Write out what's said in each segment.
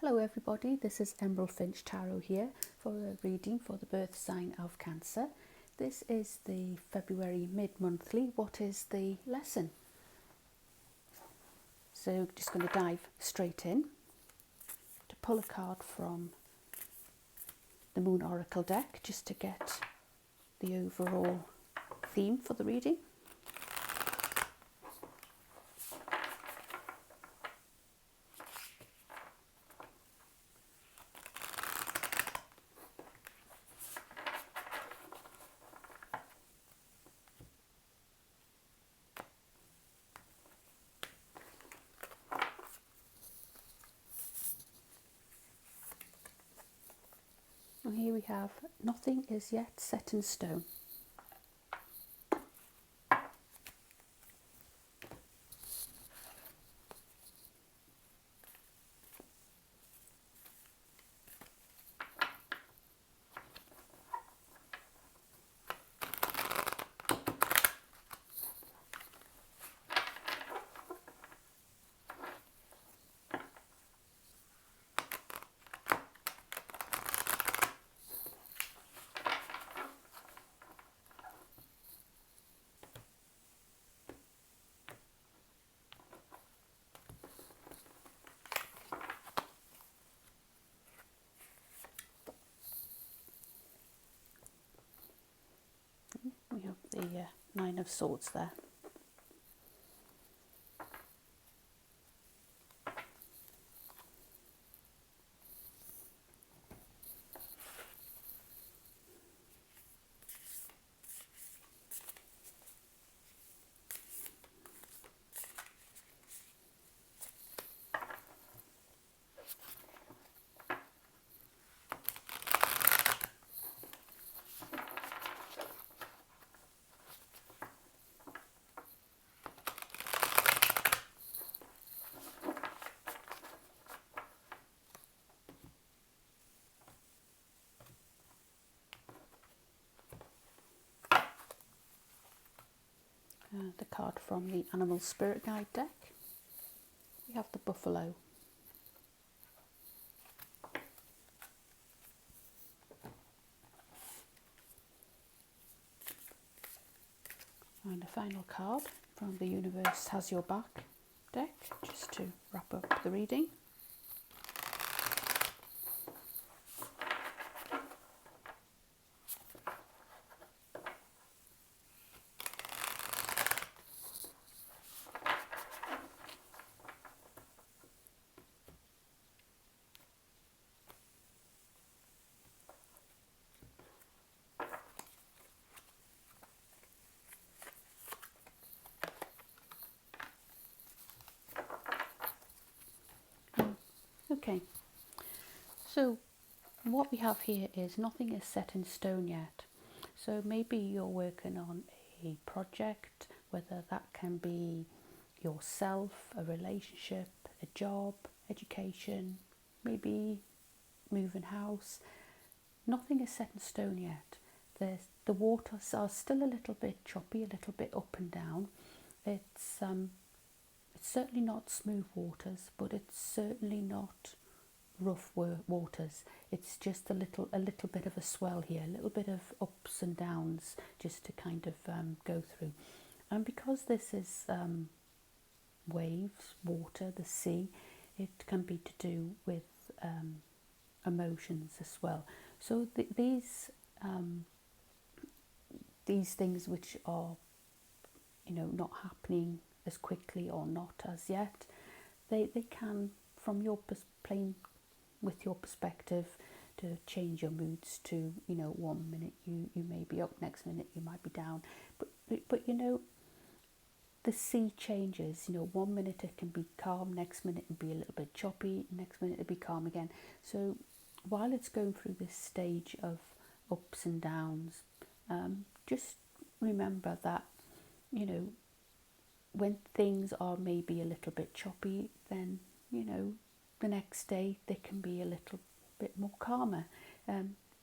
Hello everybody, this is Emerald Finch Tarot here for a reading for the birth sign of Cancer. This is the February mid-monthly. What is the lesson? So just going to dive straight in to pull a card from the Moon Oracle deck just to get the overall theme for the reading. And here we have, nothing is yet set in stone. We have the Nine of Swords there. The card from the Animal Spirit Guide deck. We have the Buffalo. And a final card from the Universe Has Your Back deck, just to wrap up the reading. Okay, so what we have here is nothing is set in stone yet. So maybe you're working on a project, whether that can be yourself, a relationship, a job, education, maybe moving house. Nothing is set in stone yet. The waters are still a little bit choppy, a little bit up and down. It's certainly not smooth waters, but it's certainly not rough waters. It's just a little bit of a swell here, a little bit of ups and downs, just to kind of go through. And because this is waves, water, the sea, it can be to do with emotions as well. So these things which are, not happening as quickly or not as yet, they can, from your plain with your perspective, to change your moods to, 1 minute you may be up, next minute you might be down, but the sea changes. 1 minute it can be calm, next minute it can be a little bit choppy, next minute it'll be calm again. So while it's going through this stage of ups and downs, just remember that, when things are maybe a little bit choppy, then, the next day they can be a little bit more calmer.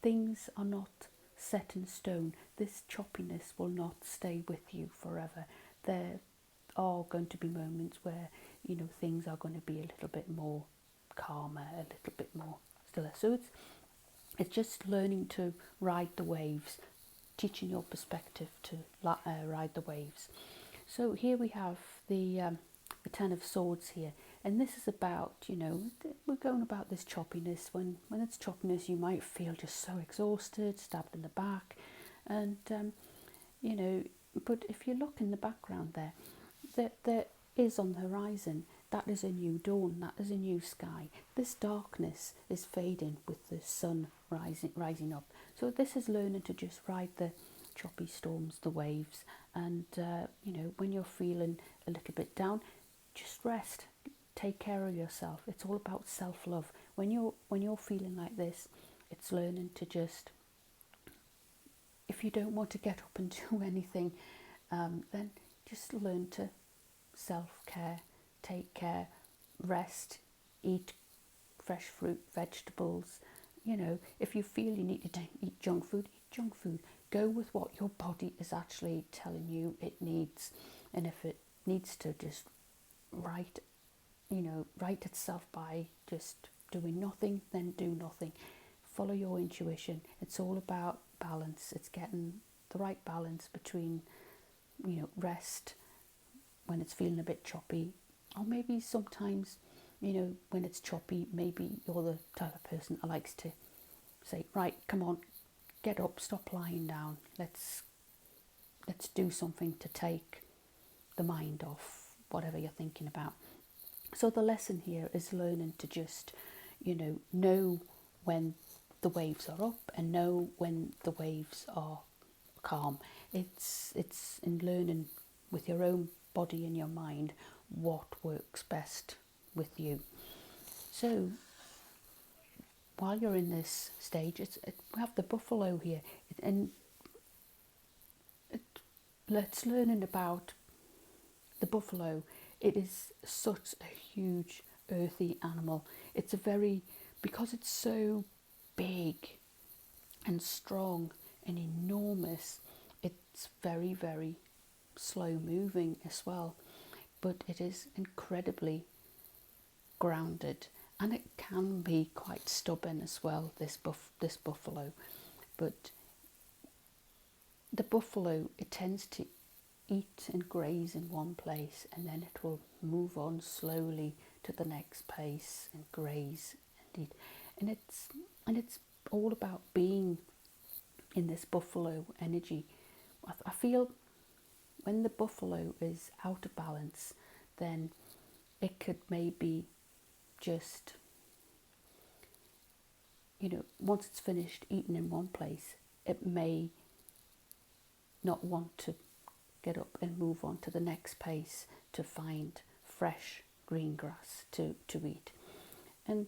Things are not set in stone. This choppiness will not stay with you forever. There are going to be moments where, things are going to be a little bit more calmer, a little bit more stiller. So it's just learning to ride the waves, teaching your perspective to ride the waves. So here we have the Ten of Swords here, and this is about, you know, we're going about this choppiness. When it's choppiness, you might feel just so exhausted, stabbed in the back, and you know, but if you look in the background there is on the horizon, that is a new dawn, that is a new sky. This darkness is fading with the sun rising up. So this is learning to just ride the choppy storms, the waves, and you know, when you're feeling a little bit down, just rest, take care of yourself. It's all about self-love. When you're feeling like this, it's learning to just, if you don't want to get up and do anything, then just learn to self-care, take care, rest, eat fresh fruit, vegetables. You know, if you feel you need to eat junk food, eat junk food. Go with what your body is actually telling you it needs. And if it needs to just right itself by just doing nothing, then do nothing. Follow your intuition. It's all about balance. It's getting the right balance between, you know, rest when it's feeling a bit choppy, or maybe sometimes, you know, when it's choppy, maybe you're the type of person that likes to say, right, come on, get up, stop lying down, let's do something to take the mind off whatever you're thinking about. So the lesson here is learning to just, you know when the waves are up and know when the waves are calm. It's in learning with your own body and your mind what works best with you. So while you're in this stage, we have the buffalo here, and let's learning about the buffalo. It is such a huge earthy animal. It's because it's so big and strong and enormous, it's very, very slow moving as well, but it is incredibly grounded, and it can be quite stubborn as well, this buffalo. But the buffalo, it tends to eat and graze in one place, and then it will move on slowly to the next place and graze and eat. And it's all about being in this buffalo energy. I feel when the buffalo is out of balance, then it could maybe just, you know, once it's finished eating in one place, it may not want to get up and move on to the next place to find fresh green grass to eat. And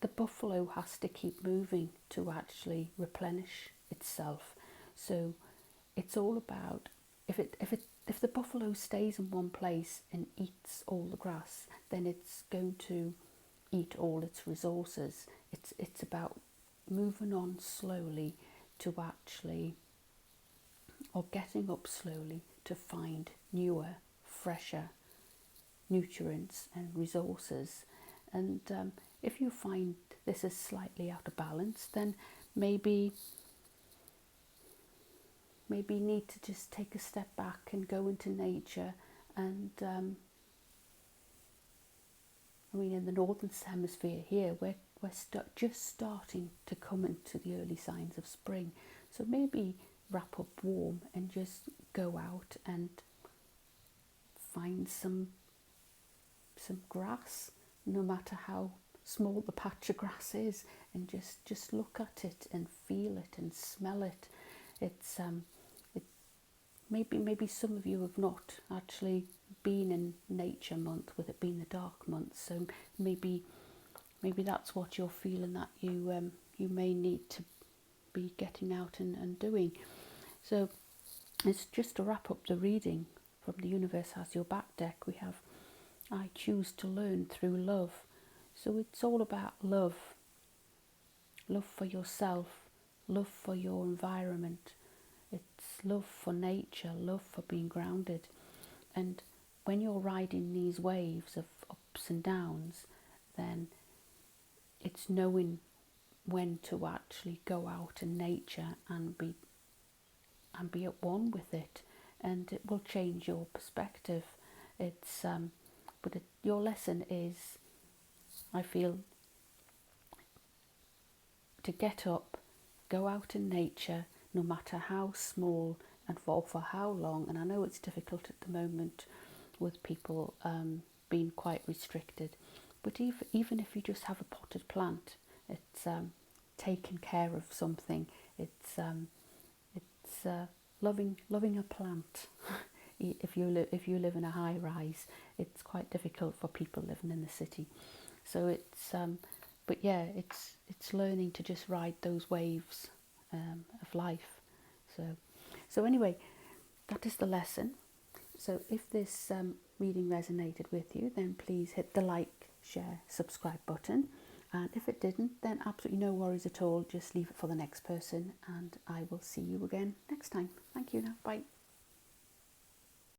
the buffalo has to keep moving to actually replenish itself. So it's all about, if the buffalo stays in one place and eats all the grass, then it's going to eat all its resources. It's about moving on slowly to actually, or getting up slowly to find newer, fresher nutrients and resources. And if you find this is slightly out of balance, then maybe you need to just take a step back and go into nature. And I mean, in the northern hemisphere here, we're just starting to come into the early signs of spring. So maybe wrap up warm and just go out and find some grass, no matter how small the patch of grass is, and just look at it and feel it and smell it. It's maybe some of you have not actually been in Nature Month, with it being the dark month, so maybe that's what you're feeling, that you may need to be getting out and doing. So it's just to wrap up the reading from The Universe Has Your Back deck. We have I choose to learn through love. So it's all about love for yourself, love for your environment. It's love for nature, love for being grounded. And when you're riding these waves of ups and downs, then it's knowing when to actually go out in nature and be at one with it, and it will change your perspective. It's your lesson is, I feel, to get up, go out in nature, no matter how small and for how long. And I know it's difficult at the moment with people being quite restricted, but even if you just have a potted plant, it's taking care of something. It's loving a plant. If you live in a high rise, it's quite difficult for people living in the city. So it's but yeah, it's learning to just ride those waves of life. So anyway, that is the lesson. So if this reading resonated with you, then please hit the like, share, subscribe button. And if it didn't, then absolutely no worries at all. Just leave it for the next person, and I will see you again next time. Thank you now. Bye.